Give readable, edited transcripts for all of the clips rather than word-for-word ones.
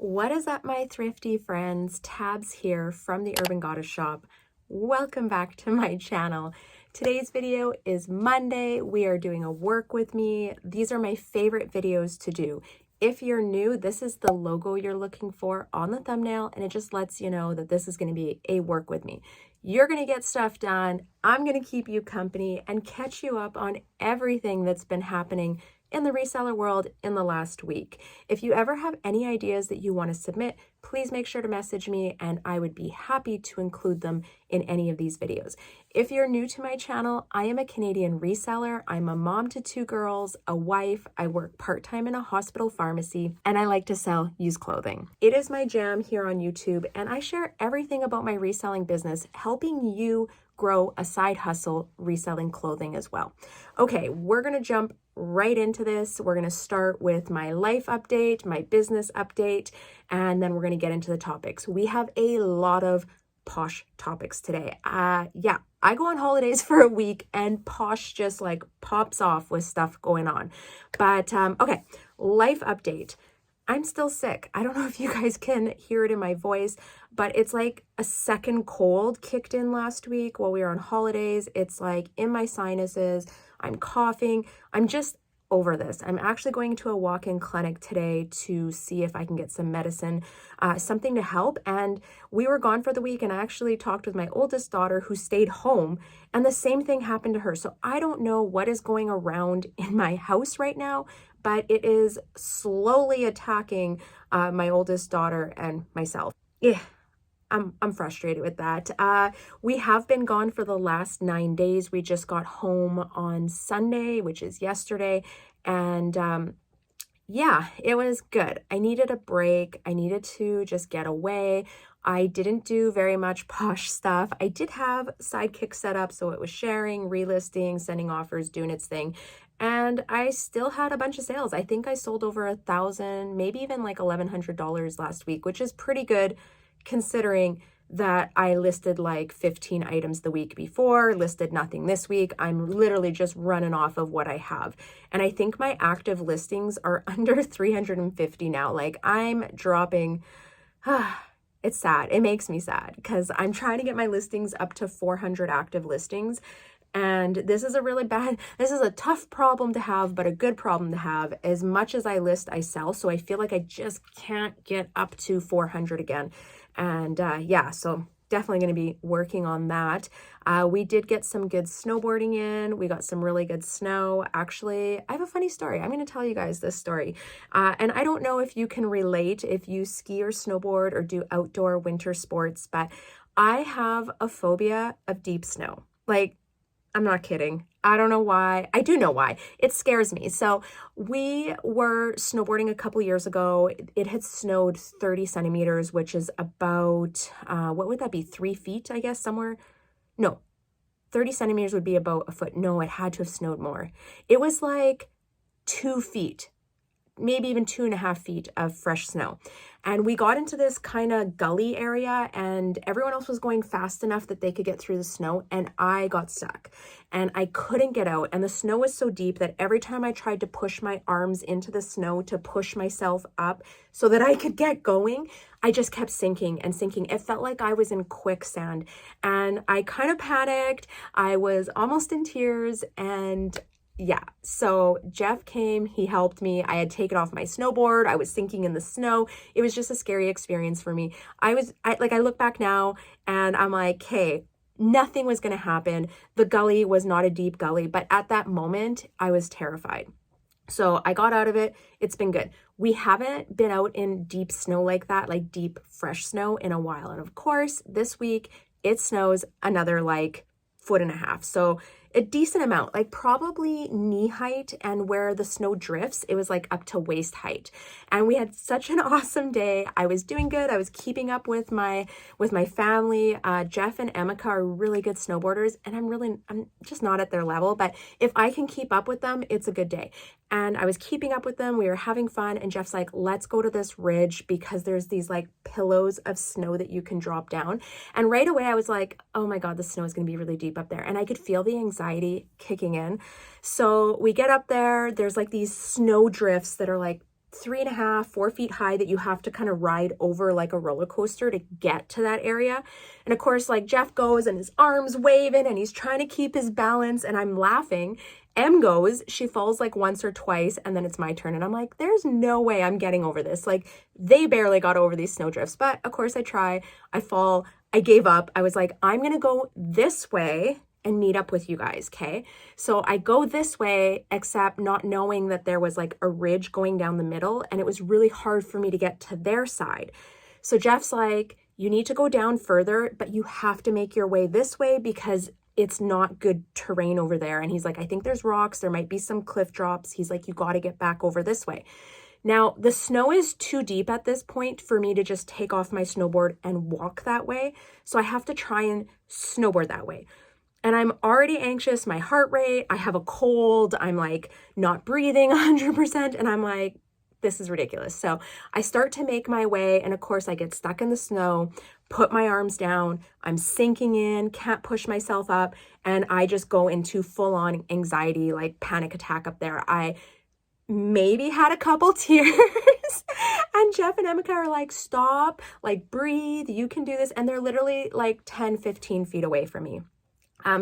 What is up, my thrifty friends? Tabs here from the Urban Goddess shop. Welcome back to my channel. Today's video is Monday. We are doing a work with me. These are my favorite videos to do. If you're new, this is the logo you're looking for on the thumbnail, and it just lets you know that this is going to be a work with me. You're going to get stuff done. I'm going to keep you company and catch you up on everything that's been happening in the reseller world in the last week. If you ever have any ideas that you want to submit, please make sure to message me and I would be happy to include them in any of these videos. If you're new to my channel, I am a Canadian reseller. I'm a mom to 2 girls, a wife. I work part-time in a hospital pharmacy, and I like to sell used clothing. It is my jam here on YouTube, and I share everything about my reselling business, helping you grow a side hustle reselling clothing as well. Okay, we're going to jump right into this. We're going to start with my life update, my business update, and then we're going to get into the topics. We have a lot of Posh topics today. Yeah, I go on holidays for a week and Posh just like pops off with stuff going on. But okay, life update. I'm still sick. I don't know if you guys can hear it in my voice, but it's like a second cold kicked in last week while we were on holidays. It's like in my sinuses. I'm coughing. I'm just over this. I'm actually going to a walk-in clinic today to see if I can get some medicine, something to help. And we were gone for the week, and I actually talked with my oldest daughter who stayed home, and the same thing happened to her. So I don't know what is going around in my house right now, but it is slowly attacking my oldest daughter and myself. Yeah. I'm frustrated with that. We have been gone for the last 9 days. We just got home on Sunday, which is yesterday. And yeah, it was good. I needed a break. I needed to just get away. I didn't do very much Posh stuff. I did have Sidekick set up, so it was sharing, relisting, sending offers, doing its thing. And I still had a bunch of sales. I think I sold over 1,000, maybe even like $1,100 last week, which is pretty good considering that I listed like 15 items the week before, listed nothing this week. I'm literally just running off of what I have. And I think my active listings are under 350 now. Like I'm dropping, it's sad. It makes me sad because I'm trying to get my listings up to 400 active listings. And this is a tough problem to have, but a good problem to have. As much as I list, I sell. So I feel like I just can't get up to 400 again. And yeah, so definitely going to be working on that. We did get some good snowboarding in. We got some really good snow. Actually, I have a funny story. I'm going to tell you guys this story. And I don't know if you can relate if you ski or snowboard or do outdoor winter sports, but I have a phobia of deep snow. Like, I'm not kidding. I don't know why. I do know why. It scares me. So we were snowboarding a couple years ago. It had snowed 30 centimeters, which is about, what would that be? 3 feet, I guess, somewhere? No, 30 centimeters would be about a foot. No, it had to have snowed more. It was like 2 feet, maybe even 2.5 feet of fresh snow. And we got into this kind of gully area and everyone else was going fast enough that they could get through the snow, and I got stuck and I couldn't get out. And the snow was so deep that every time I tried to push my arms into the snow to push myself up so that I could get going, I just kept sinking and sinking. It felt like I was in quicksand and I kind of panicked. I was almost in tears, and yeah, so Jeff came, he helped me. I had taken off my snowboard. I was sinking in the snow. It was just a scary experience for me. I look back now and I'm like, hey, nothing was going to happen. The gully was not a deep gully, but at that moment I was terrified. So I got out of it. It's been good. We haven't been out in deep snow like that, like deep, fresh snow in a while. And of course, this week it snows another like 1.5 feet. So a decent amount, like probably knee height, and where the snow drifts, it was like up to waist height. And we had such an awesome day. I was doing good. I was keeping up with my family. Jeff and Emeka are really good snowboarders, and I'm just not at their level, but if I can keep up with them, it's a good day. And I was keeping up with them. We were having fun, and Jeff's like, let's go to this ridge because there's these like pillows of snow that you can drop down. And right away I was like, oh my God, the snow is going to be really deep up there. And I could feel the anxiety kicking in. So we get up there, there's like these snow drifts that are like 3.5, 4 feet high that you have to kind of ride over like a roller coaster to get to that area. And of course, like Jeff goes and his arms waving and he's trying to keep his balance and I'm laughing. Em goes, she falls like once or twice and then it's my turn. And I'm like, there's no way I'm getting over this. Like they barely got over these snowdrifts, but of course I try, I fall, I gave up. I was like, I'm going to go this way and meet up with you guys, okay? So I go this way, except not knowing that there was like a ridge going down the middle, and it was really hard for me to get to their side. So Jeff's like, you need to go down further, but you have to make your way this way because it's not good terrain over there. And he's like, I think there's rocks, there might be some cliff drops. He's like, you got to get back over this way. Now, the snow is too deep at this point for me to just take off my snowboard and walk that way. So I have to try and snowboard that way. And I'm already anxious, my heart rate, I have a cold, I'm like not breathing 100%. And I'm like, this is ridiculous. So I start to make my way. And of course I get stuck in the snow, put my arms down, I'm sinking in, can't push myself up. And I just go into full on anxiety, like panic attack up there. I maybe had a couple tears and Jeff and Emeka are like, stop, like breathe, you can do this. And they're literally like 10, 15 feet away from me.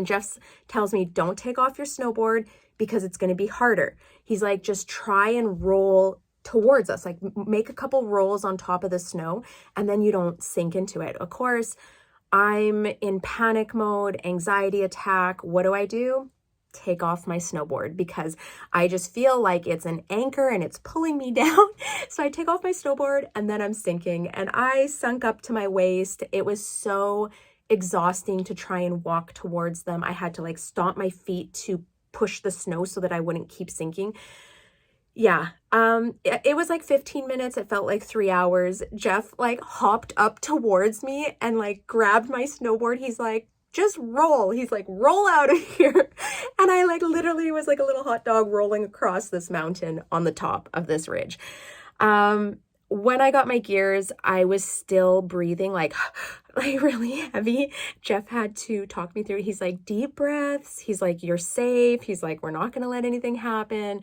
Jeff tells me, don't take off your snowboard because it's going to be harder. He's like, just try and roll towards us, like make a couple rolls on top of the snow and then you don't sink into it. Of course, I'm in panic mode, anxiety attack. What do? Take off my snowboard because I just feel like it's an anchor and it's pulling me down. So I take off my snowboard and then I'm sinking and I sunk up to my waist. It was so exhausting to try and walk towards them. I had to like stomp my feet to push the snow so that I wouldn't keep sinking. Yeah, it was like 15 minutes. It felt like 3 hours. Jeff like hopped up towards me and like grabbed my snowboard. He's like, just roll. He's like, roll out of here. And I like literally was like a little hot dog rolling across this mountain on the top of this ridge. When I got my gears, I was still breathing like really heavy. Jeff had to talk me through it. He's like, deep breaths. He's like, you're safe. He's like, we're not going to let anything happen.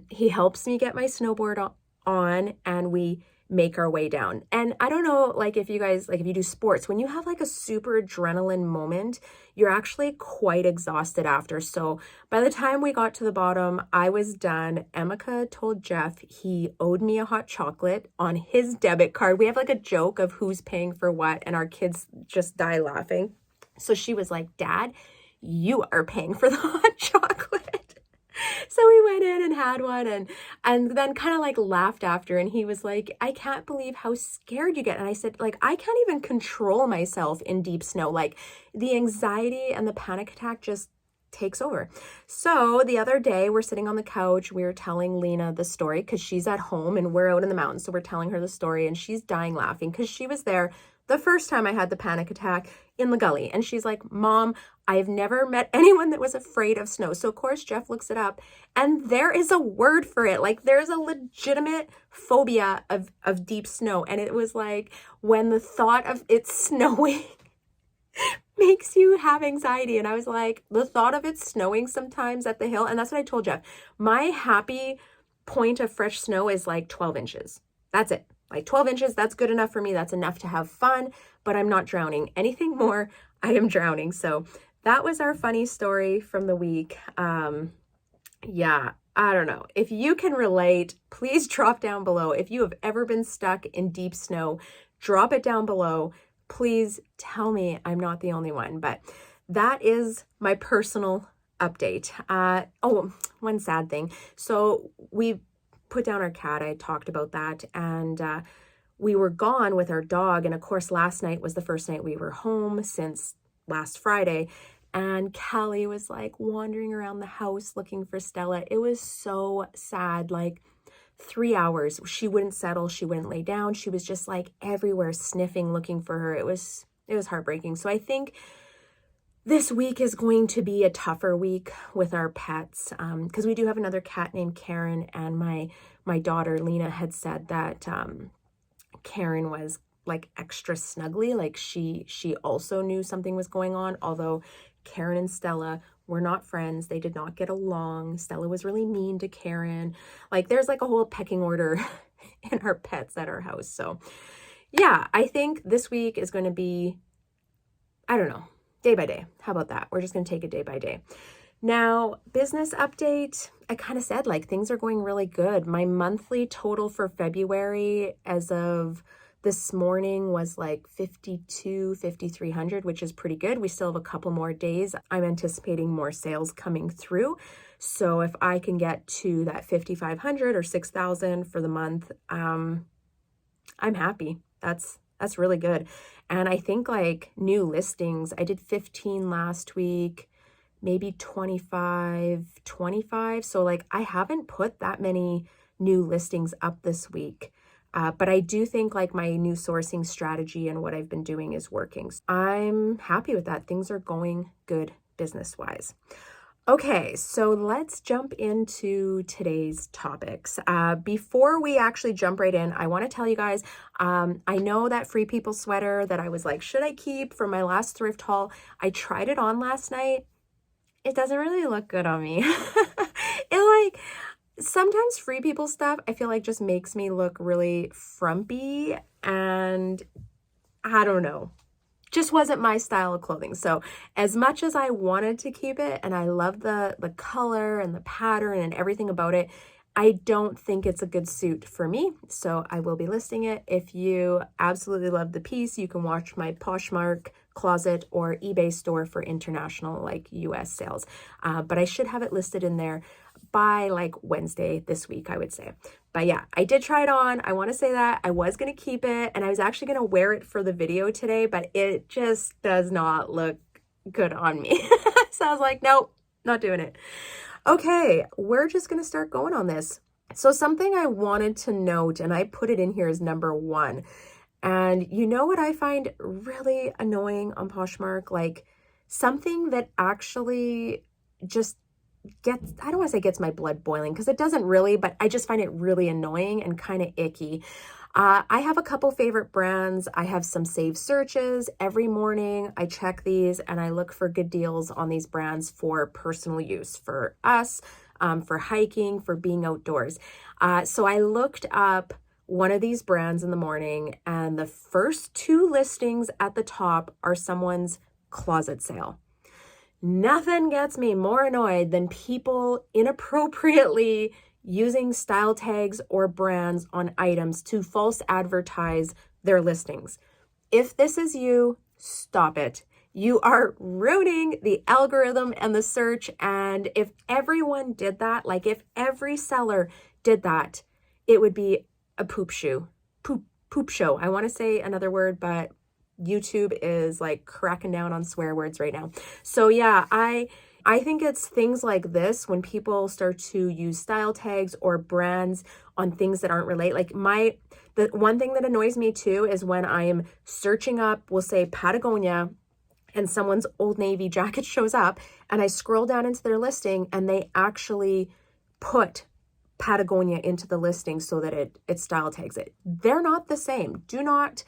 He helps me get my snowboard on and we make our way down. And I don't know, like if you guys, like if you do sports, when you have like a super adrenaline moment, you're actually quite exhausted after. So by the time we got to the bottom, I was done. Emeka told Jeff he owed me a hot chocolate on his debit card. We have like a joke of who's paying for what, and our kids just die laughing. So she was like, Dad, you are paying for the hot chocolate. So we went in and had one and then kind of like laughed after, and he was like, I can't believe how scared you get. And I said, like, I can't even control myself in deep snow. Like the anxiety and the panic attack just takes over. So the other day we're sitting on the couch, we were telling Lena the story because she's at home and we're out in the mountains. So we're telling her the story and she's dying laughing because she was there the first time I had the panic attack in the gully. And she's like, Mom, I've never met anyone that was afraid of snow. So of course, Jeff looks it up and there is a word for it. Like there's a legitimate phobia of deep snow. And it was like when the thought of it snowing makes you have anxiety. And I was like, the thought of it snowing sometimes at the hill. And that's what I told Jeff. My happy point of fresh snow is like 12 inches. That's it. Like 12 inches, that's good enough for me. That's enough to have fun, but I'm not drowning. Anything more, I am drowning. So that was our funny story from the week. Yeah, I don't know. If you can relate, please drop down below. If you have ever been stuck in deep snow, drop it down below. Please tell me I'm not the only one. But that is my personal update. Oh, one sad thing. So we put down our cat. I talked about that. And we were gone with our dog. And of course, last night was the first night we were home since last Friday. And Callie was like wandering around the house looking for Stella. It was so sad. Like 3 hours. She wouldn't settle. She wouldn't lay down. She was just like everywhere sniffing, looking for her. It was heartbreaking. So I think this week is going to be a tougher week with our pets because we do have another cat named Karen, and my daughter Lena had said that Karen was like extra snuggly, like she also knew something was going on, although Karen and Stella were not friends. They did not get along. Stella was really mean to Karen. Like there's like a whole pecking order in our pets at our house. So yeah, I think this week is going to be, I don't know, day by day. How about that? We're just going to take it day by day. Now, business update, I kind of said like things are going really good. My monthly total for February as of this morning was like 5,300, which is pretty good. We still have a couple more days. I'm anticipating more sales coming through. So if I can get to that 5,500 or 6,000 for the month, I'm happy. That's really good. And I think like new listings, I did 15 last week, maybe 25. So like I haven't put that many new listings up this week. But I do think like my new sourcing strategy and what I've been doing is working. So I'm happy with that. Things are going good business-wise. Okay, so let's jump into today's topics. Before we actually jump right in, I want to tell you guys, I know that Free People sweater that I was like, should I keep from my last thrift haul? I tried it on last night. It doesn't really look good on me. Sometimes Free People stuff, I feel like just makes me look really frumpy and I don't know. Just wasn't my style of clothing. So as much as I wanted to keep it and I love the color and the pattern and everything about it, I don't think it's a good suit for me. So I will be listing it. If you absolutely love the piece, you can watch my Poshmark closet or eBay store for international like US sales. But I should have it listed in there by like Wednesday this week, I would say. But yeah, I did try it on. I want to say that I was going to keep it and I was actually going to wear it for the video today, but it just does not look good on me. So I was like, nope, not doing it. Okay, we're just going to start going on this. So something I wanted to note, and I put it in here as number 1. And you know what I find really annoying on Poshmark? Like something that actually just gets, I don't want to say gets my blood boiling because it doesn't really, but I just find it really annoying and kind of icky. I have a couple favorite brands. I have some saved searches. Every morning I check these and I look for good deals on these brands for personal use, for us, for hiking, for being outdoors. So I looked up one of these brands in the morning and the first 2 listings at the top are someone's closet sale. Nothing gets me more annoyed than people inappropriately using style tags or brands on items to false advertise their listings. If this is you, stop it. You are ruining the algorithm and the search. And if everyone did that, like if every seller did that, it would be a poop show. I want to say another word, but YouTube is like cracking down on swear words right now. So yeah, I think it's things like this when people start to use style tags or brands on things that aren't related. Like the one thing that annoys me too is when I'm searching up, we'll say Patagonia, and someone's Old Navy jacket shows up and I scroll down into their listing and they actually put Patagonia into the listing so that it style tags it. They're not the same. Do not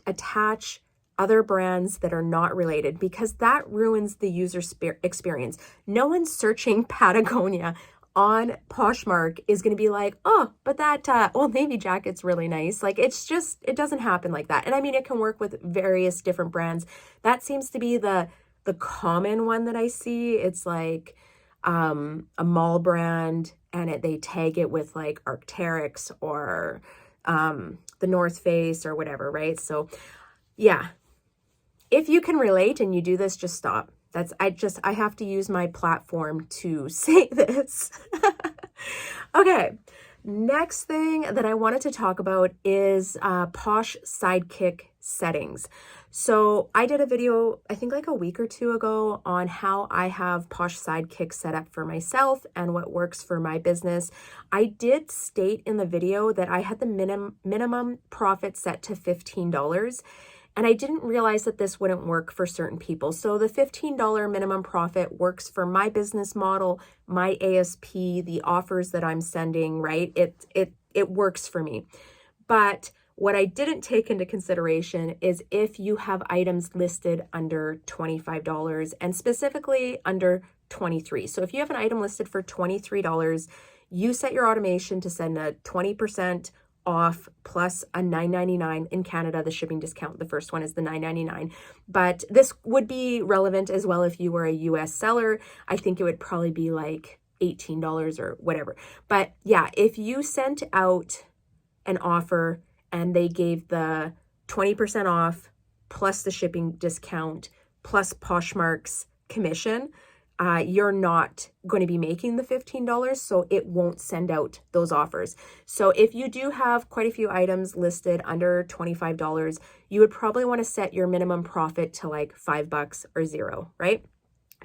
attach other brands that are not related because that ruins the user experience. No one searching Patagonia on Poshmark is going to be like, oh, but that Old Navy jacket's really nice. Like it doesn't happen like that. And I mean, it can work with various different brands. That seems to be the common one that I see. It's like a mall brand and they tag it with like Arc'teryx or the North Face or whatever, right? So yeah, if you can relate and you do this, just stop. I have to use my platform to say this. Okay, next thing that I wanted to talk about is POSH Sidekick settings. So I did a video, I think like a week or 2 ago on how I have POSH Sidekick set up for myself and what works for my business. I did state in the video that I had the minimum profit set to $15. And I didn't realize that this wouldn't work for certain people. So the $15 minimum profit works for my business model, my ASP, the offers that I'm sending, right? It works for me. But What I didn't take into consideration is if you have items listed under $25 and specifically under $23. So if you have an item listed for $23, you set your automation to send a 20% off plus a $9.99 in Canada, the shipping discount. The first one is the $9.99, but this would be relevant as well if you were a US seller. I think it would probably be like $18 or whatever. But yeah, if you sent out an offer and they gave the 20% off plus the shipping discount plus Poshmark's commission, you're not going to be making the $15, so it won't send out those offers. So if you do have quite a few items listed under $25, you would probably want to set your minimum profit to like $5 or $0, right?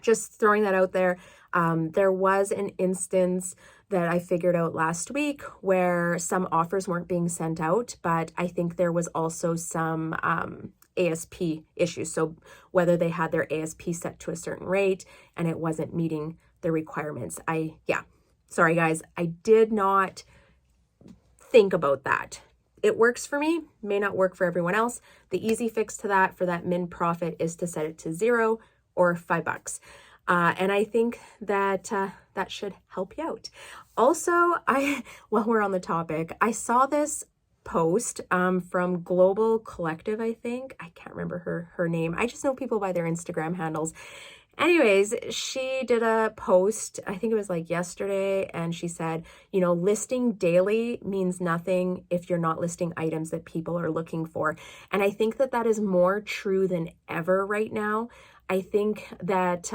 Just throwing that out there. There was an instance that I figured out last week where some offers weren't being sent out, but I think there was also some ASP issues. So whether they had their ASP set to a certain rate and it wasn't meeting the requirements. Sorry guys, I did not think about that. It works for me, may not work for everyone else. The easy fix to that for that min profit is to set it to $0 or $5. And I think that that should help you out. Also, while we're on the topic, I saw this post from Global Collective, I think. I can't remember her name. I just know people by their Instagram handles. Anyways, she did a post, I think it was like yesterday, and she said, listing daily means nothing if you're not listing items that people are looking for. And I think that that is more true than ever right now. I think that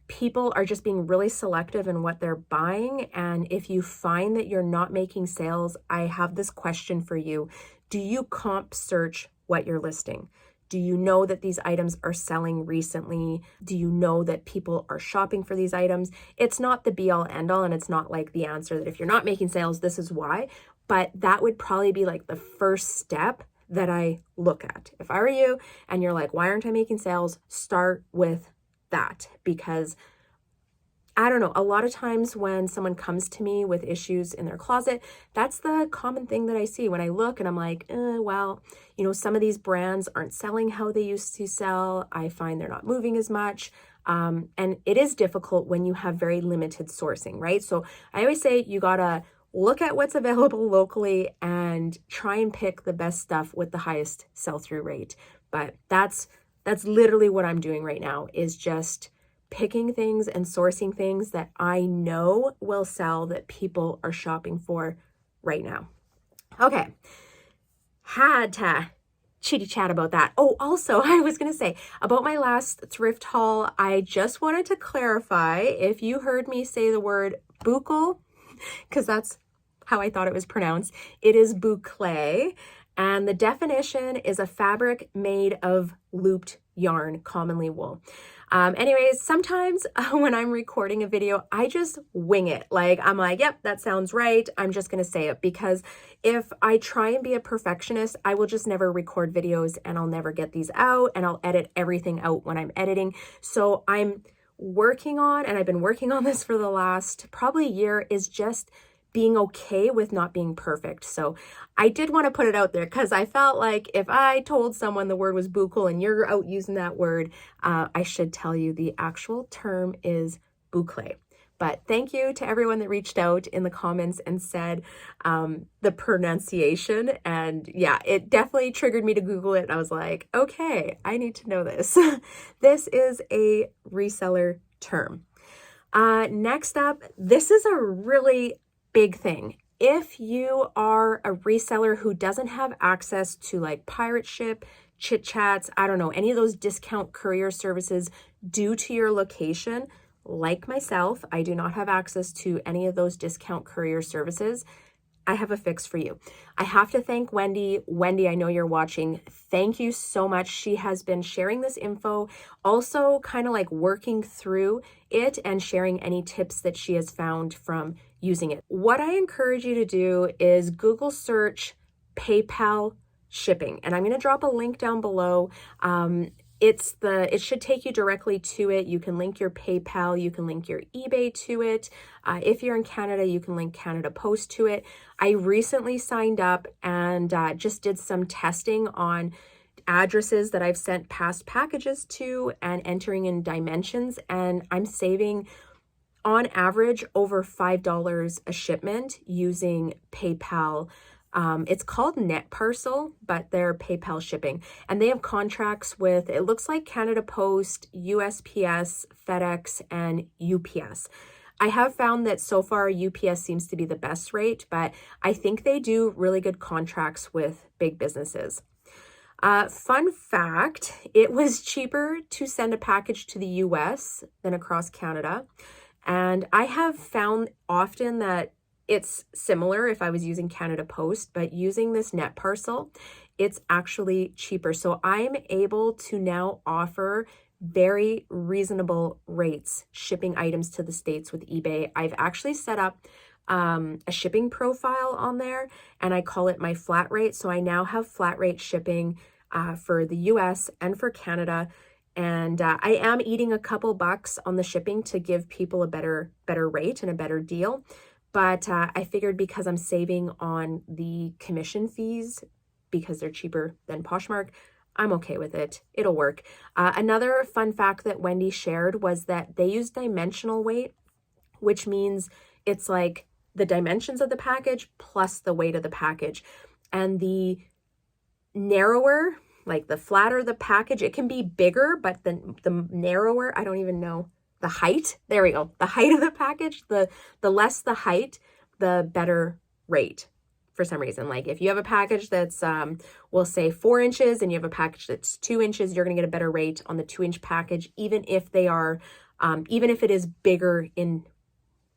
people are just being really selective in what they're buying. And if you find that you're not making sales, I have this question for you. Do you comp search what you're listing? Do you know that these items are selling recently? Do you know that people are shopping for these items? It's not the be all end all, and it's not like the answer that if you're not making sales, this is why. But that would probably be like the first step that I look at. If I were you and you're like, why aren't I making sales? Start with that, because I don't know, a lot of times when someone comes to me with issues in their closet, that's the common thing that I see when I look and I'm like, well, some of these brands aren't selling how they used to sell. I find they're not moving as much. And it is difficult when you have very limited sourcing, right? So I always say you gotta look at what's available locally and try and pick the best stuff with the highest sell-through rate. But that's literally what I'm doing right now, is just picking things and sourcing things that I know will sell, that people are shopping for right now. Okay, had to chitty chat about that. Oh, also, I was going to say about my last thrift haul, I just wanted to clarify if you heard me say the word buccal, because that's how I thought it was pronounced. It is boucle, and the definition is a fabric made of looped yarn, commonly wool. Anyways, sometimes when I'm recording a video, I just wing it. Like, I'm like, yep, that sounds right. I'm just going to say it, because if I try and be a perfectionist, I will just never record videos and I'll never get these out, and I'll edit everything out when I'm editing. So I'm working on, and I've been working on this for the last probably year, is just being okay with not being perfect. So I did want to put it out there, because I felt like if I told someone the word was buccal and you're out using that word, I should tell you the actual term is boucle. But thank you to everyone that reached out in the comments and said the pronunciation. And yeah, it definitely triggered me to Google it. And I was like, okay, I need to know this. This is a reseller term. Next up, this is a really big thing. If you are a reseller who doesn't have access to like Pirate Ship, Chit Chats, I don't know, any of those discount courier services due to your location, like myself, I do not have access to any of those discount courier services. I have a fix for you. I have to thank Wendy. Wendy, I know you're watching. Thank you so much. She has been sharing this info, also kind of like working through it and sharing any tips that she has found from using it. What I encourage you to do is Google search PayPal shipping, and I'm going to drop a link down below. it should take you directly to it. You can link your PayPal, you can link your eBay to it. If you're in Canada, you can link Canada Post to it. I recently signed up and just did some testing on addresses that I've sent past packages to and entering in dimensions, and I'm saving on average over $5 a shipment using PayPal. It's called Net Parcel, but they're PayPal shipping, and they have contracts with, it looks like Canada Post, USPS, FedEx, and UPS. I have found that so far UPS seems to be the best rate, but I think they do really good contracts with big businesses. Fun fact, it was cheaper to send a package to the US than across Canada. And I have found often that it's similar if I was using Canada Post, but using this Net Parcel, it's actually cheaper. So I'm able to now offer very reasonable rates shipping items to the States with eBay. I've actually set up a shipping profile on there, and I call it my flat rate. So I now have flat rate shipping for the US and for Canada. And I am eating a couple bucks on the shipping to give people a better rate and a better deal. But I figured because I'm saving on the commission fees because they're cheaper than Poshmark, I'm okay with it. It'll work. Another fun fact that Wendy shared was that they use dimensional weight, which means it's like the dimensions of the package plus the weight of the package. And the narrower, like the flatter the package, it can be bigger, but the narrower, I don't even know, the height, there we go, the height of the package, the less the height, the better rate for some reason. Like if you have a package that's, we'll say 4 inches and you have a package that's 2 inches, you're gonna get a better rate on the 2-inch package, even if they are, even if it is bigger in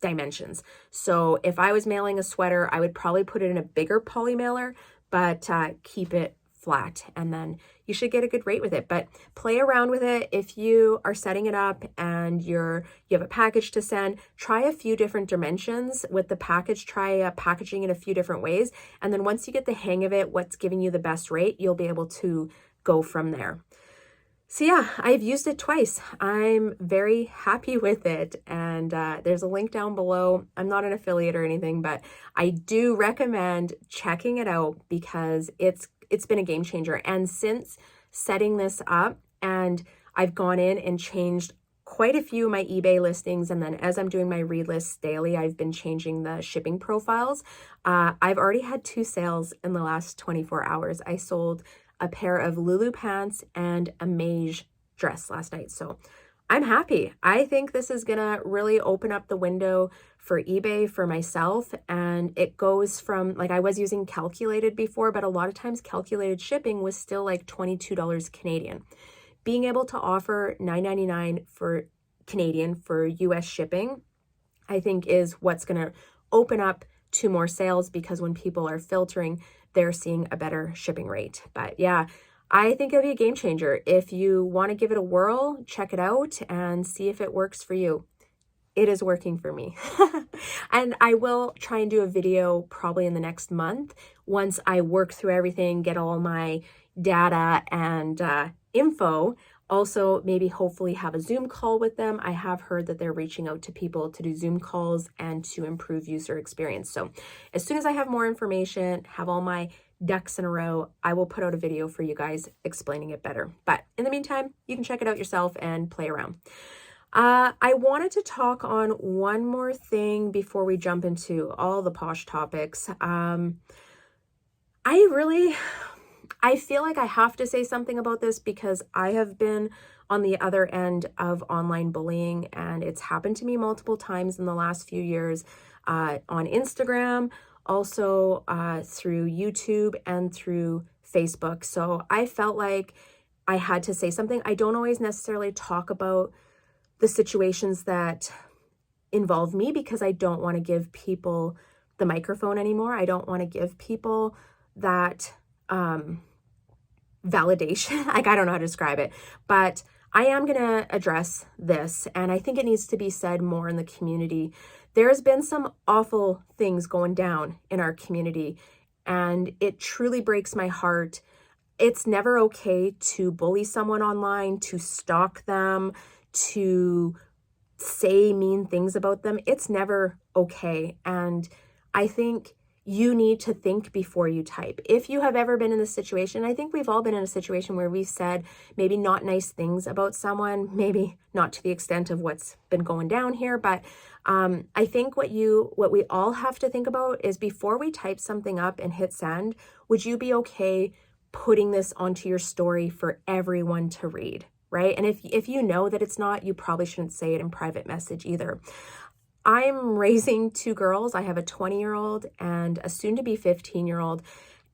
dimensions. So if I was mailing a sweater, I would probably put it in a bigger poly mailer, but keep it flat, and then you should get a good rate with it. But play around with it. If you are setting it up and you have a package to send, try a few different dimensions with the package, try packaging it a few different ways, and then once you get the hang of it, what's giving you the best rate, you'll be able to go from there. So yeah, I've used it twice. I'm very happy with it, and there's a link down below. I'm not an affiliate or anything, but I do recommend checking it out because it's been a game changer. And since setting this up, and I've gone in and changed quite a few of my eBay listings, and then as I'm doing my relists daily, I've been changing the shipping profiles. I've already had 2 sales in the last 24 hours. I sold a pair of Lulu pants and a beige dress last night. So I'm happy. I think this is gonna really open up the window for eBay for myself. And it goes from, like, I was using calculated before, but a lot of times calculated shipping was still like $22 Canadian. Being able to offer $9.99 for Canadian for US shipping, I think is what's gonna open up to more sales, because when people are filtering, they're seeing a better shipping rate. But yeah, I think it'll be a game changer. If you want to give it a whirl, check it out and see if it works for you. It is working for me. And I will try and do a video probably in the next month once I work through everything, get all my data and info. Also, maybe hopefully have a Zoom call with them. I have heard that they're reaching out to people to do Zoom calls and to improve user experience. So as soon as I have more information, have all my ducks in a row, I will put out a video for you guys explaining it better. But in the meantime, you can check it out yourself and play around. I wanted to talk on one more thing before we jump into all the posh topics. I feel like I have to say something about this because I have been on the other end of online bullying, and it's happened to me multiple times in the last few years, on Instagram, also through YouTube and through Facebook. So I felt like I had to say something. I don't always necessarily talk about the situations that involve me because I don't want to give people the microphone anymore. I don't want to give people that validation. Like, I don't know how to describe it, but I am going to address this, and I think it needs to be said more in the community. There's been some awful things going down in our community, and it truly breaks my heart it's never okay to bully someone online, to stalk them, to say mean things about them. It's never okay. And I think you need to think before you type. If you have ever been in this situation, I think we've all been in a situation where we've said maybe not nice things about someone, maybe not to the extent of what's been going down here, but I think what we all have to think about is before we type something up and hit send, would you be okay putting this onto your story for everyone to read, right? And if you know that it's not, you probably shouldn't say it in private message either. I'm raising two girls. I have a 20-year-old and a soon-to-be 15-year-old,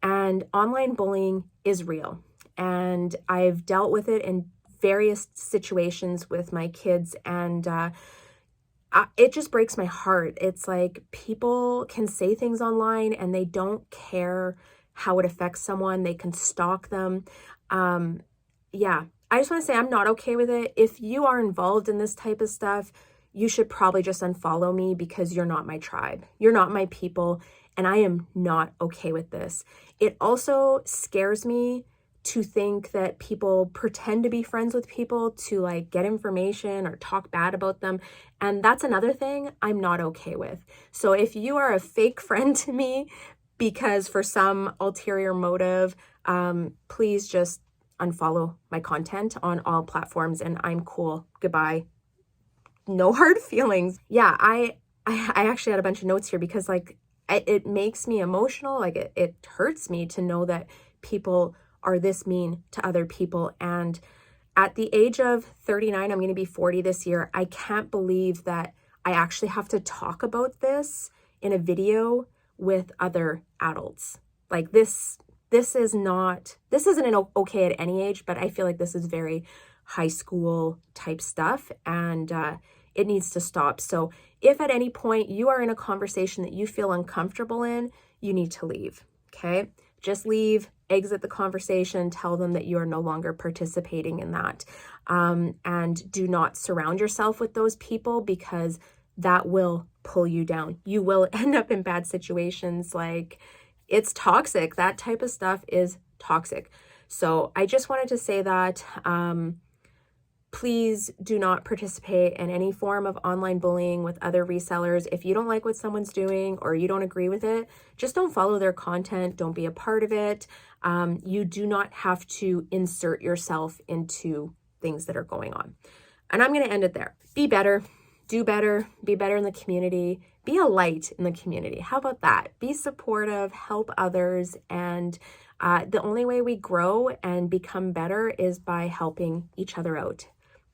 and online bullying is real. And I've dealt with it in various situations with my kids, and it just breaks my heart. It's like people can say things online and they don't care how it affects someone. They can stalk them. Yeah, I just want to say I'm not okay with it. If you are involved in this type of stuff, you should probably just unfollow me because you're not my tribe. You're not my people, and I am not okay with this. It also scares me to think that people pretend to be friends with people to like get information or talk bad about them. And that's another thing I'm not okay with. So if you are a fake friend to me because for some ulterior motive, please just unfollow my content on all platforms and I'm cool. Goodbye. No hard feelings. Yeah, I actually had a bunch of notes here because like it makes me emotional. Like it hurts me to know that people are this mean to other people. And at the age of 39, I'm going to be 40 this year. I can't believe that I actually have to talk about this in a video with other adults. Like this isn't okay at any age, but I feel like this is very high school type stuff, and it needs to stop. So if at any point you are in a conversation that you feel uncomfortable in, you need to leave, okay? Just leave, exit the conversation, tell them that you are no longer participating in that. And do not surround yourself with those people because that will pull you down. You will end up in bad situations. Like, it's toxic. That type of stuff is toxic. So I just wanted to say that please do not participate in any form of online bullying with other resellers. If you don't like what someone's doing or you don't agree with it, just don't follow their content. Don't be a part of it. You do not have to insert yourself into things that are going on. And I'm going to end it there. Be better, do better, be better in the community, be a light in the community. How about that? Be supportive, help others, and the only way we grow and become better is by helping each other out.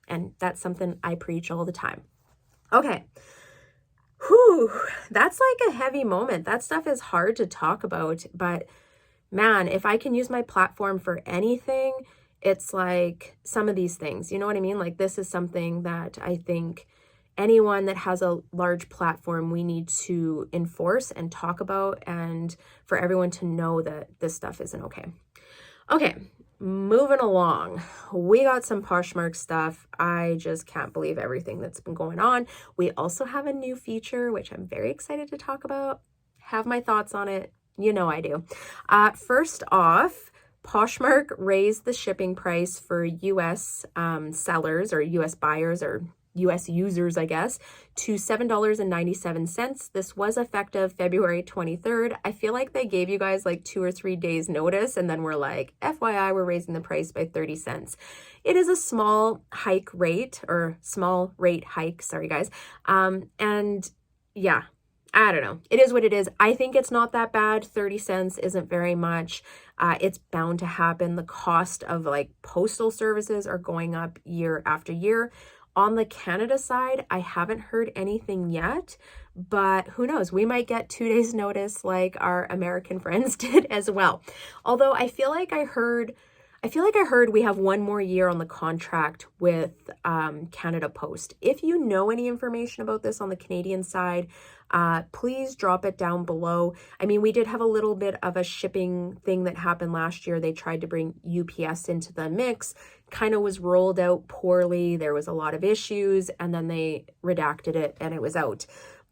And that's something I preach all the time. Okay. Whew, that's like a heavy moment. That stuff is hard to talk about, but man, if I can use my platform for anything, it's like some of these things, you know what I mean? Like this is something that I think anyone that has a large platform, we need to enforce and talk about, and for everyone to know that this stuff isn't okay. Okay, moving along. We got some Poshmark stuff. I just can't believe everything that's been going on. We also have a new feature, which I'm very excited to talk about. Have my thoughts on it. You know I do. First off, Poshmark raised the shipping price for US sellers or US buyers or US users, I guess, to $7.97. This was effective February 23rd. I feel like they gave you guys like 2 or 3 days notice and then we're like, FYI, we're raising the price by 30 cents. It is a small rate hike, sorry guys. And yeah, I don't know. It is what it is. I think it's not that bad. 30 cents isn't very much. It's bound to happen. The cost of like postal services are going up year after year. On the Canada side, I haven't heard anything yet, but who knows? We might get 2 days notice like our American friends did as well. Although I feel like I heard we have 1 more year on the contract with Canada Post. If you know any information about this on the Canadian side, please drop it down below. I mean, we did have a little bit of a shipping thing that happened last year. They tried to bring UPS into the mix, kind of was rolled out poorly. There was a lot of issues, and then they redacted it and it was out.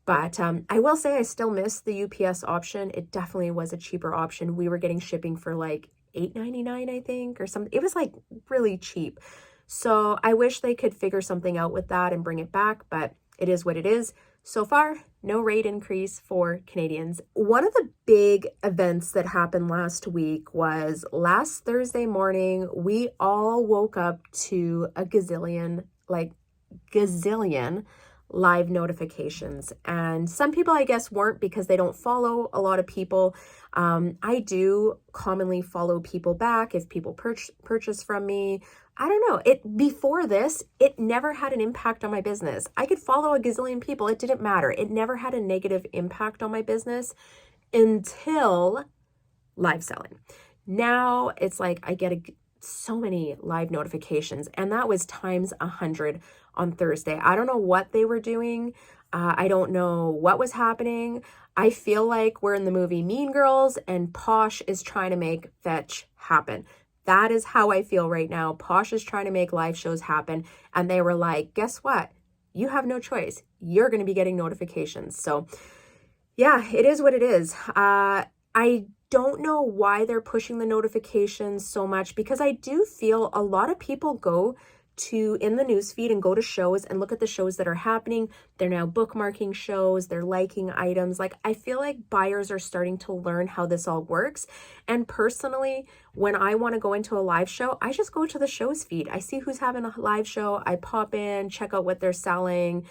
But I will say I still miss the UPS option. It definitely was a cheaper option. We were getting shipping for like $8.99, I think, or something. It was like really cheap. So I wish they could figure something out with that and bring it back, but it is what it is. So far, no rate increase for Canadians. One of the big events that happened last week was last Thursday morning, we all woke up to a gazillion live notifications. And some people, I guess, weren't because they don't follow a lot of people. I do commonly follow people back if people purchase from me. I don't know. Before this, it never had an impact on my business. I could follow a gazillion people. It didn't matter. It never had a negative impact on my business until live selling. Now it's like I get so many live notifications, and that was times 100 on Thursday. I don't know what they were doing. I don't know what was happening. I feel like we're in the movie Mean Girls and Posh is trying to make fetch happen. That is how I feel right now. Posh is trying to make live shows happen, and they were like, guess what? You have no choice. You're going to be getting notifications. So yeah, it is what it is. I don't know why they're pushing the notifications so much, because I do feel a lot of people go to in the newsfeed and go to shows and look at the shows that are happening. They're now bookmarking shows, they're liking items. Like, I feel like buyers are starting to learn how this all works. And personally, when I want to go into a live show, I just go to the shows feed. I see who's having a live show, I pop in, check out what they're selling,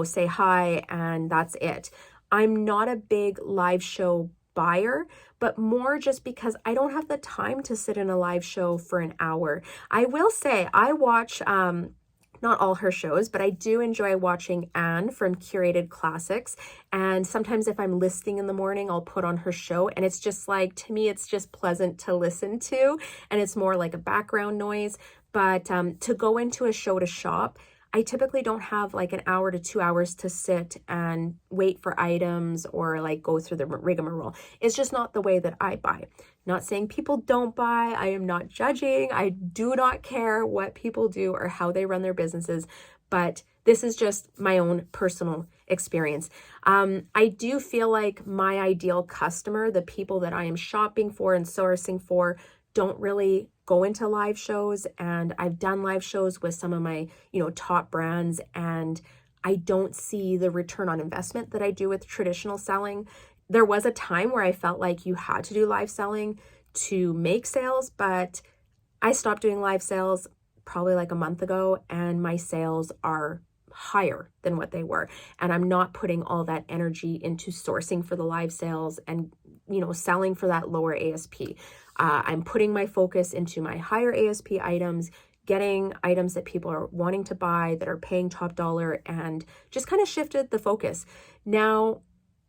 say hi, and that's it. I'm not a big live show buyer, but more just because I don't have the time to sit in a live show for an hour. I will say I watch not all her shows, but I do enjoy watching Anne from Curated Classics. And sometimes if I'm listening in the morning, I'll put on her show, and it's just like, to me, it's just pleasant to listen to, and it's more like a background noise. But to go into a show to shop, I typically don't have like an hour to 2 hours to sit and wait for items or like go through the rigmarole. It's just not the way that I buy. Not saying people don't buy. I am not judging. I do not care what people do or how they run their businesses, but this is just my own personal experience. I do feel like my ideal customer, the people that I am shopping for and sourcing for, don't really go into live shows. And I've done live shows with some of my, top brands, and I don't see the return on investment that I do with traditional selling. There was a time where I felt like you had to do live selling to make sales, but I stopped doing live sales probably like a month ago, and my sales are higher than what they were. And I'm not putting all that energy into sourcing for the live sales and, selling for that lower ASP. I'm putting my focus into my higher ASP items, getting items that people are wanting to buy, that are paying top dollar, and just kind of shifted the focus. Now,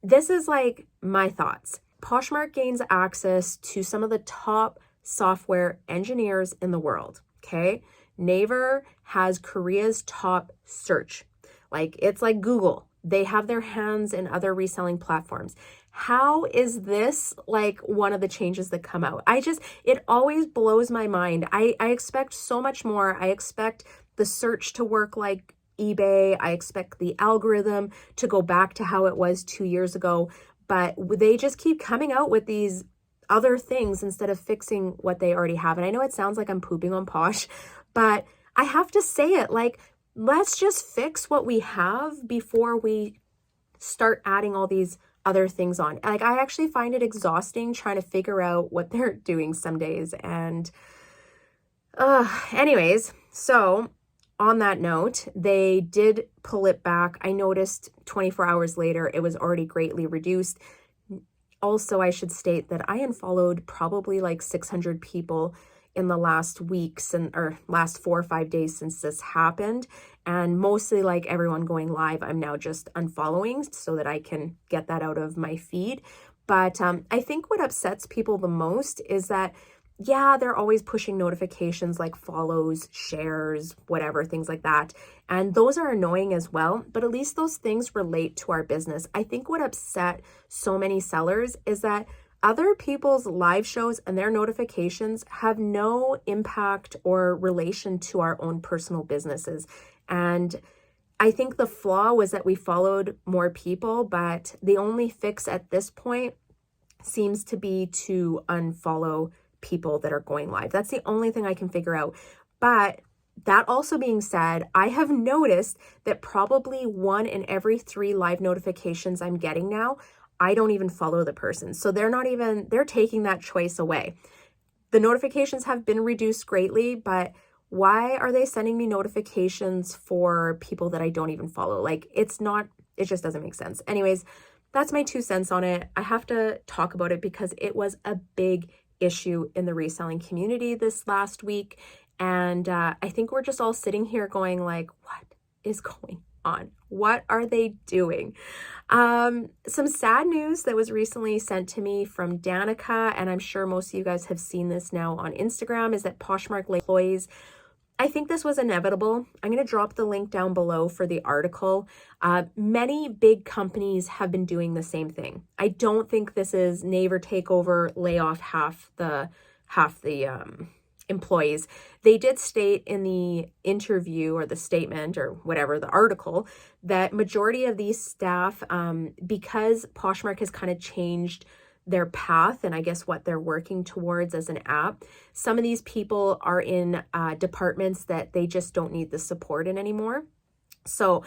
this is like my thoughts. Poshmark gains access to some of the top software engineers in the world, okay? Naver has Korea's top search. It's like Google. They have their hands in other reselling platforms. How is this like one of the changes that come out? It always blows my mind. I expect so much more. I expect the search to work like eBay. I expect the algorithm to go back to how it was 2 years ago, but they just keep coming out with these other things instead of fixing what they already have. And I know it sounds like I'm pooping on Posh, but I have to say it, let's just fix what we have before we start adding all these other things on. I actually find it exhausting trying to figure out what they're doing some days. And anyways, so on that note, they did pull it back. I noticed 24 hours later, it was already greatly reduced. Also, I should state that I unfollowed probably like 600 people in the last weeks or last 4 or 5 days since this happened. And mostly like everyone going live, I'm now just unfollowing so that I can get that out of my feed. But I think what upsets people the most is that, yeah, they're always pushing notifications like follows, shares, whatever, things like that. And those are annoying as well, but at least those things relate to our business. I think what upset so many sellers is that other people's live shows and their notifications have no impact or relation to our own personal businesses. And I think the flaw was that we followed more people, but the only fix at this point seems to be to unfollow people that are going live. That's the only thing I can figure out. But that also being said, I have noticed that probably 1 in every 3 live notifications I'm getting now, I don't even follow the person. So they're taking that choice away. The notifications have been reduced greatly, but why are they sending me notifications for people that I don't even follow? Like, it just doesn't make sense. Anyways, that's my 2 cents on it. I have to talk about it because it was a big issue in the reselling community this last week. And I think we're just all sitting here going like, what is going on? What are they doing? Some sad news that was recently sent to me from Danica, and I'm sure most of you guys have seen this now on Instagram, is that Poshmark employees, I think this was inevitable. I'm going to drop the link down below for the article. Many big companies have been doing the same thing. I don't think this is neighbor takeover, lay off half the employees. They did state in the interview or the statement or whatever, the article, that majority of these staff, because Poshmark has kind of changed their path and I guess what they're working towards as an app, some of these people are in departments that they just don't need the support in anymore. So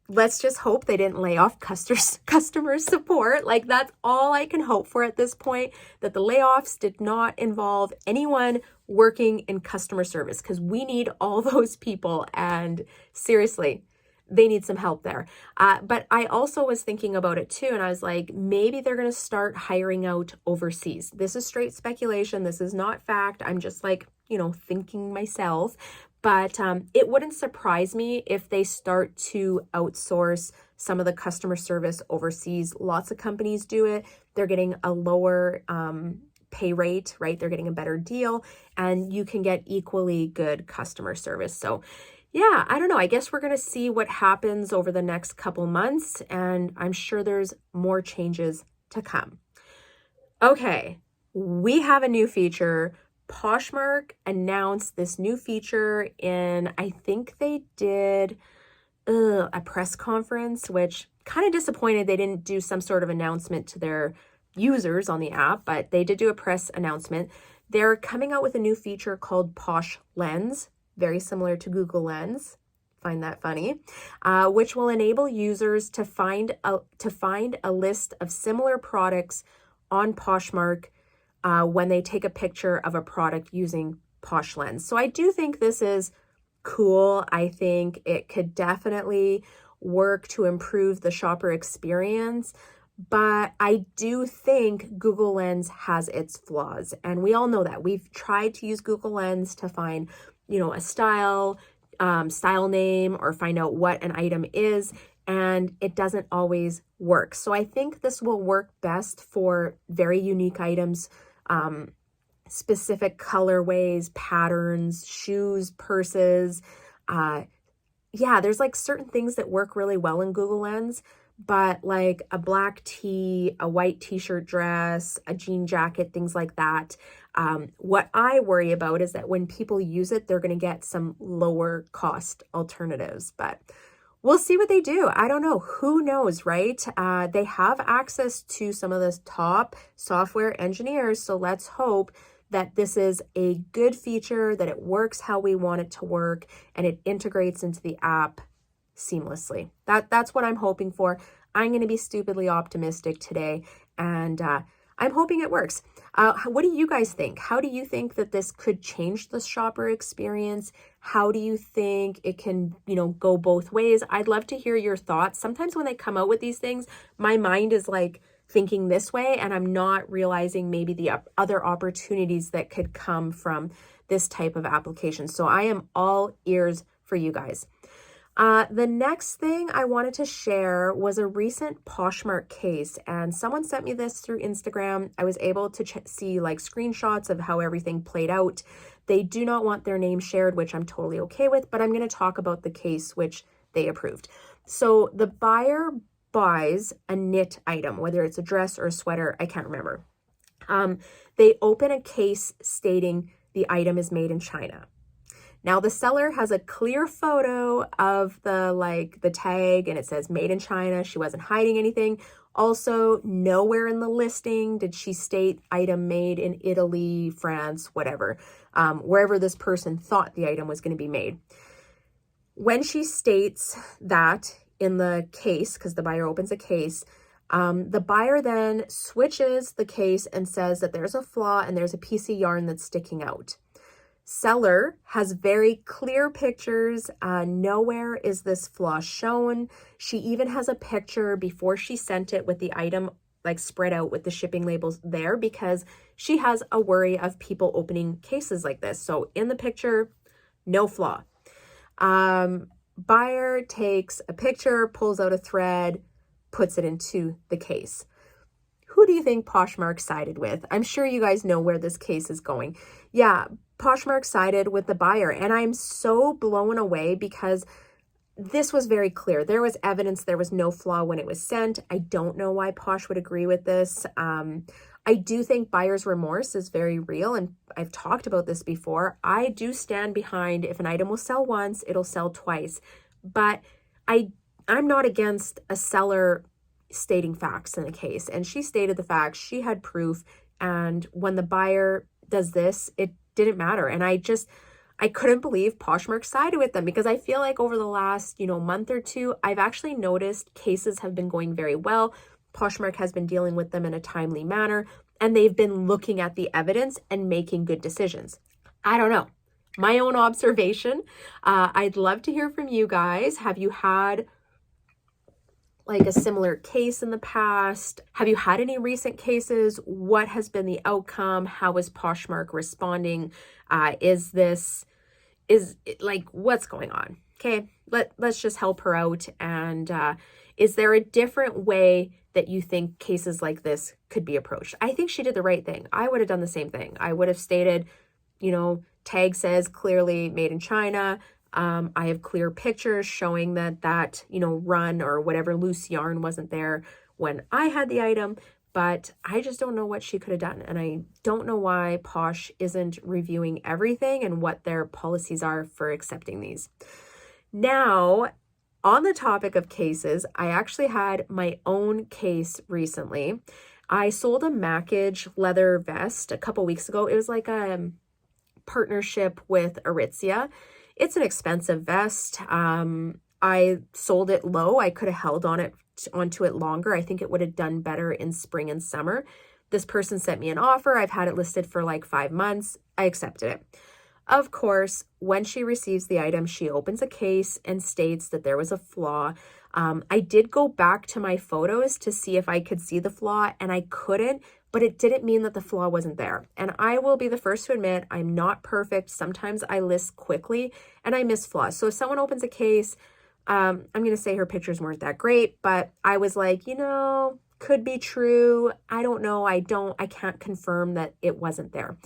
let's just hope they didn't lay off customer support. Like, that's all I can hope for at this point, that the layoffs did not involve anyone working in customer service, because we need all those people, and seriously, they need some help there. But I also was thinking about it too, and I was like, maybe they're going to start hiring out overseas. This is straight speculation. This is not fact. I'm just like, thinking myself. But it wouldn't surprise me if they start to outsource some of the customer service overseas. Lots of companies do it. They're getting a lower pay rate, right? They're getting a better deal, and you can get equally good customer service. So yeah, I don't know. I guess we're going to see what happens over the next couple months, and I'm sure there's more changes to come. Okay, we have a new feature. Poshmark announced this new feature in, I think they did a press conference, which kind of disappointed they didn't do some sort of announcement to their users on the app, but they did do a press announcement. They're coming out with a new feature called Posh Lens, very similar to Google Lens. Find that funny, which will enable users to find a list of similar products on Poshmark when they take a picture of a product using Posh Lens. So I do think this is cool. I think it could definitely work to improve the shopper experience, but I do think Google Lens has its flaws, and we all know that. We've tried to use Google Lens to find, a style name, or find out what an item is, and it doesn't always work. So I think this will work best for very unique items, specific colorways, patterns, shoes, purses. There's like certain things that work really well in Google Lens, but like a black tee, a white t-shirt dress, a jean jacket, things like that. What I worry about is that when people use it, they're going to get some lower cost alternatives, but we'll see what they do. I don't know. Who knows, right? They have access to some of the top software engineers, so let's hope that this is a good feature, that it works how we want it to work, and it integrates into the app seamlessly. That's what I'm hoping for. I'm going to be stupidly optimistic today, and I'm hoping it works. What do you guys think? How do you think that this could change the shopper experience? How do you think it can, go both ways? I'd love to hear your thoughts. Sometimes when they come out with these things, my mind is like thinking this way, and I'm not realizing maybe the other opportunities that could come from this type of application. So I am all ears for you guys. The next thing I wanted to share was a recent Poshmark case, and someone sent me this through Instagram. I was able to see like screenshots of how everything played out. They do not want their name shared, which I'm totally okay with, but I'm going to talk about the case which they approved. So the buyer buys a knit item, whether it's a dress or a sweater, I can't remember. They open a case stating the item is made in China. Now the seller has a clear photo of the tag, and it says made in China. She wasn't hiding anything. Also, nowhere in the listing did she state item made in Italy, France, whatever, wherever this person thought the item was going to be made. When she states that in the case, because the buyer opens a case, the buyer then switches the case and says that there's a flaw and there's a piece of yarn that's sticking out. Seller has very clear pictures. Nowhere is this flaw shown. She even has a picture before she sent it with the item like spread out with the shipping labels there, because she has a worry of people opening cases like this. So in the picture, no flaw. Buyer takes a picture, pulls out a thread, puts it into the case. Who do you think Poshmark sided with? I'm sure you guys know where this case is going. Yeah, Poshmark sided with the buyer, and I'm so blown away because this was very clear. There was evidence, there was no flaw when it was sent. I don't know why Posh would agree with this. I do think buyer's remorse is very real, and I've talked about this before. I do stand behind if an item will sell once, it'll sell twice. But I'm not against a seller stating facts in a case, and she stated the facts. She had proof, and when the buyer does this, it didn't matter. And I couldn't believe Poshmark sided with them, because I feel like over the last, month or two, I've actually noticed cases have been going very well. Poshmark has been dealing with them in a timely manner, and they've been looking at the evidence and making good decisions. I don't know. My own observation. I'd love to hear from you guys. Have you had like a similar case in the past? Have you had any recent cases? What has been the outcome? How is Poshmark responding? What's going on? Okay, let's just help her out. And is there a different way that you think cases like this could be approached? I think she did the right thing. I would have done the same thing. I would have stated, tag says clearly made in China. I have clear pictures showing that run or whatever loose yarn wasn't there when I had the item, but I just don't know what she could have done. And I don't know why Posh isn't reviewing everything and what their policies are for accepting these. Now, on the topic of cases, I actually had my own case recently. I sold a Mackage leather vest a couple weeks ago. It was like a partnership with Aritzia. It's an expensive vest. I sold it low. I could have held onto it longer. I think it would have done better in spring and summer. This person sent me an offer. I've had it listed for like 5 months. I accepted it. Of course, when she receives the item, she opens a case and states that there was a flaw. I did go back to my photos to see if I could see the flaw, and I couldn't, but it didn't mean that the flaw wasn't there. And I will be the first to admit I'm not perfect. Sometimes I list quickly and I miss flaws. So if someone opens a case, I'm going to say her pictures weren't that great, but I was like, could be true. I don't know. I can't confirm that it wasn't there.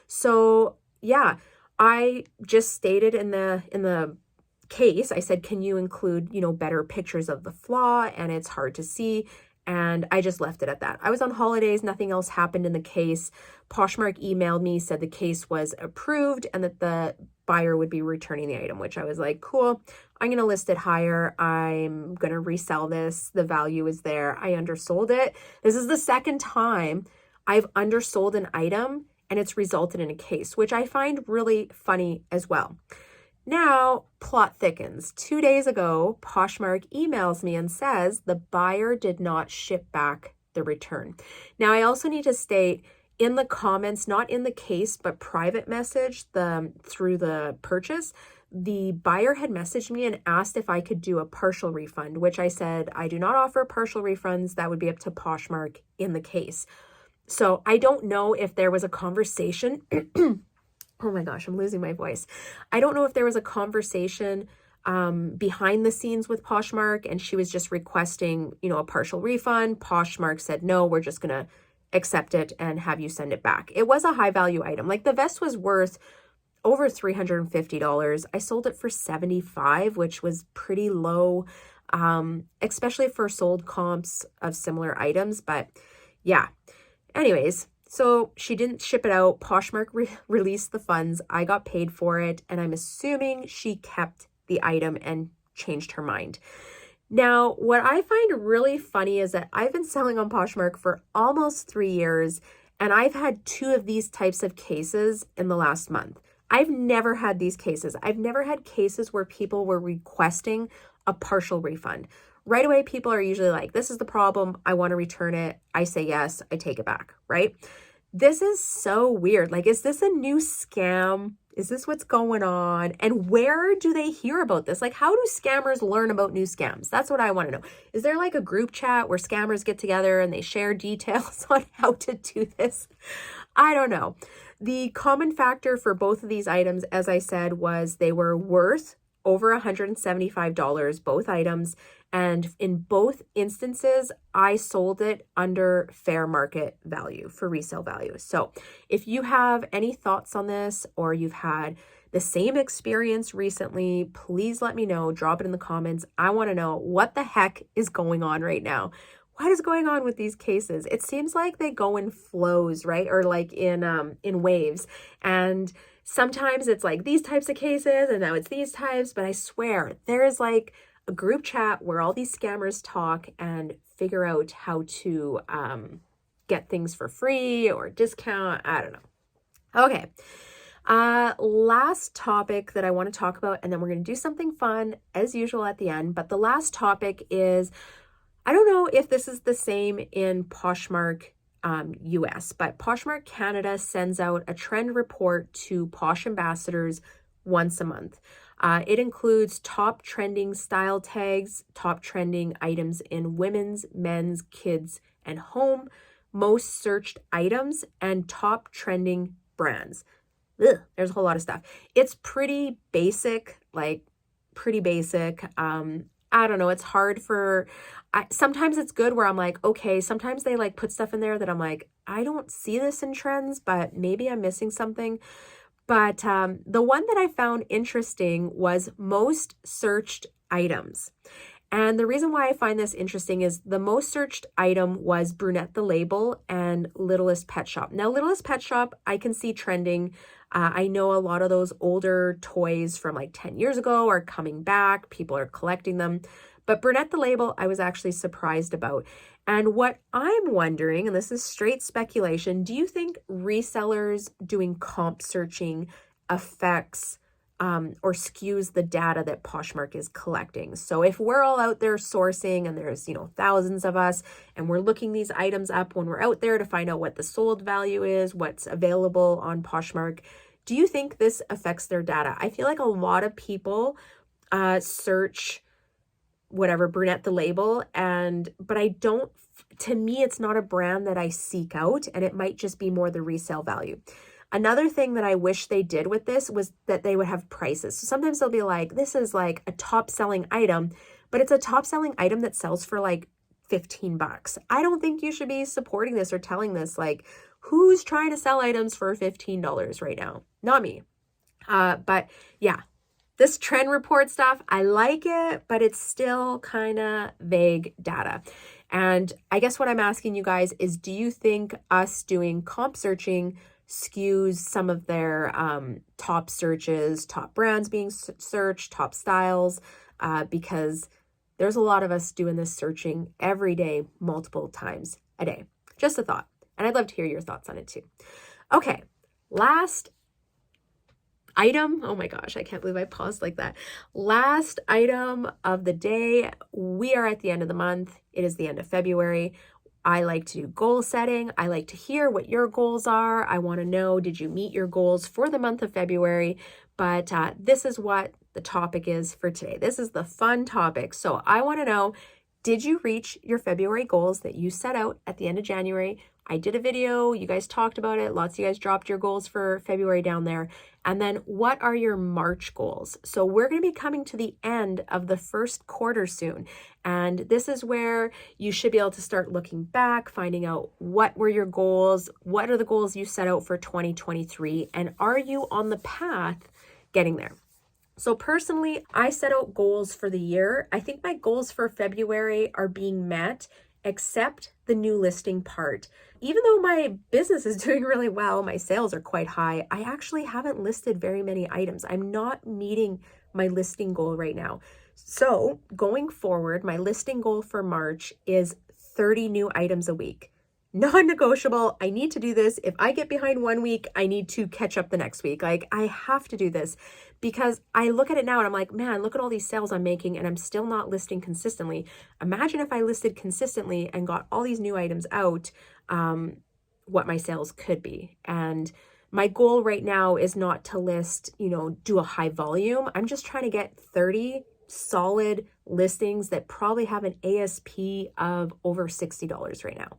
So yeah, I just stated in the case, I said, can you include, better pictures of the flaw? And it's hard to see. And I just left it at that. I was on holidays. Nothing else happened in the case. Poshmark emailed me, said the case was approved and that the buyer would be returning the item, which I was like, cool. I'm going to list it higher. I'm going to resell this. The value is there. I undersold it. This is the second time I've undersold an item and it's resulted in a case, which I find really funny as well. Now, plot thickens. 2 days ago, Poshmark emails me and says the buyer did not ship back the return. Now, I also need to state in the comments, not in the case, but private message through the purchase, the buyer had messaged me and asked if I could do a partial refund, which I said, I do not offer partial refunds. That would be up to Poshmark in the case. So I don't know if there was a conversation. Oh my gosh, I'm losing my voice. I don't know if there was a conversation behind the scenes with Poshmark and she was just requesting, a partial refund. Poshmark said, no, we're just going to accept it and have you send it back. It was a high value item. Like the vest was worth over $350. I sold it for $75, which was pretty low, especially for sold comps of similar items. But yeah, anyways, So she didn't ship it out. Poshmark released the funds. I got paid for it, and I'm assuming she kept the item and changed her mind. Now, what I find really funny is that I've been selling on Poshmark for almost 3 years, and I've had 2 of these types of cases in the last month. I've never had these cases. I've never had cases where people were requesting a partial refund. Right away, people are usually like, this is the problem. I want to return it. I say yes. I take it back, right? This is so weird. Like, is this a new scam? Is this what's going on? And where do they hear about this? Like, how do scammers learn about new scams? That's what I want to know. Is there like a group chat where scammers get together and they share details on how to do this? I don't know. The common factor for both of these items, as I said, was they were worth over $175, both items. And in both instances, I sold it under fair market value for resale value. So if you have any thoughts on this, or you've had the same experience recently, please let me know. Drop it in the comments. I want to know what the heck is going on right now. What is going on with these cases? It seems like they go in flows, right? Or like in waves. And sometimes it's like these types of cases, and now it's these types. But I swear, there is like a group chat where all these scammers talk and figure out how to get things for free or discount. I don't know. Okay. Last topic that I want to talk about, and then we're going to do something fun as usual at the end. But the last topic is, I don't know if this is the same in Poshmark US, but Poshmark Canada sends out a trend report to Posh ambassadors once a month. It includes top trending style tags, top trending items in women's, men's, kids, and home, most searched items, and top trending brands. Ugh, there's a whole lot of stuff. It's pretty basic, like pretty basic. I don't know. It's hard for, sometimes it's good where I'm like, okay, sometimes they like put stuff in there that I'm like, I don't see this in trends, but maybe I'm missing something. But the one that I found interesting was most searched items. And the reason why I find this interesting is the most searched item was Brunette the Label and Littlest Pet Shop. Now, Littlest Pet Shop, I can see trending. I know a lot of those older toys from like 10 years ago are coming back. People are collecting them. But Brunette the Label, I was actually surprised about. And what I'm wondering, and this is straight speculation, do you think resellers doing comp searching affects or skews the data that Poshmark is collecting? So if we're all out there sourcing and there's, thousands of us, and we're looking these items up when we're out there to find out what the sold value is, what's available on Poshmark, do you think this affects their data? I feel like a lot of people search whatever, Brunette the Label, but I don't, to me, it's not a brand that I seek out, and it might just be more the resale value. Another thing that I wish they did with this was that they would have prices. So sometimes they'll be like, this is like a top selling item, but it's a top selling item that sells for like $15. I don't think you should be supporting this or telling this, like, who's trying to sell items for $15 right now? Not me. But yeah. This trend report stuff, I like it, but it's still kind of vague data. And I guess what I'm asking you guys is, do you think us doing comp searching skews some of their top searches, top brands being searched, top styles? Because there's a lot of us doing this searching every day, multiple times a day. Just a thought. And I'd love to hear your thoughts on it too. Okay, last item. Oh my gosh, I can't believe I paused like that. Last item of the day. We are at the end of the month. It is the end of February. I like to do goal setting. I like to hear what your goals are. I want to know, did you meet your goals for the month of February? But this is what the topic is for today. This is the fun topic. So I want to know, did you reach your February goals that you set out at the end of January? I did a video. You guys talked about it. Lots of you guys dropped your goals for February down there. And then what are your March goals? So we're going to be coming to the end of the first quarter soon. And this is where you should be able to start looking back, finding out what were your goals, what are the goals you set out for 2023, and are you on the path getting there? So personally, I set out goals for the year. I think my goals for February are being met, except the new listing part. Even though my business is doing really well, my sales are quite high, I actually haven't listed very many items. I'm not meeting my listing goal right now. So going forward, my listing goal for March is 30 new items a week. Non-negotiable. I need to do this. If I get behind 1 week, I need to catch up the next week. Like, I have to do this because I look at it now and I'm like, man, look at all these sales I'm making and I'm still not listing consistently. Imagine if I listed consistently and got all these new items out, what my sales could be. And my goal right now is not to list, do a high volume. I'm just trying to get 30 solid listings that probably have an ASP of over $60 right now.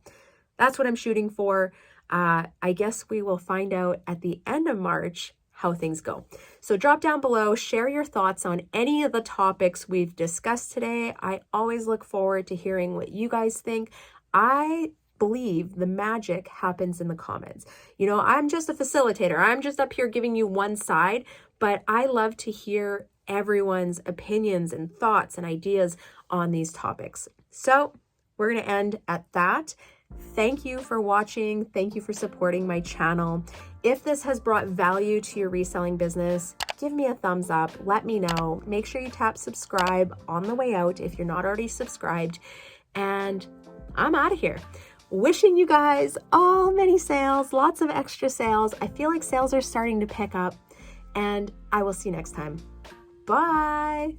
That's what I'm shooting for. I guess we will find out at the end of March how things go. So drop down below, share your thoughts on any of the topics we've discussed today. I always look forward to hearing what you guys think. I believe the magic happens in the comments. I'm just a facilitator. I'm just up here giving you one side, but I love to hear everyone's opinions and thoughts and ideas on these topics. So we're going to end at that. Thank you for watching. Thank you for supporting my channel. If this has brought value to your reselling business, give me a thumbs up. Let me know. Make sure you tap subscribe on the way out if you're not already subscribed. And I'm out of here. Wishing you guys all many sales, lots of extra sales. I feel like sales are starting to pick up, and I will see you next time. Bye.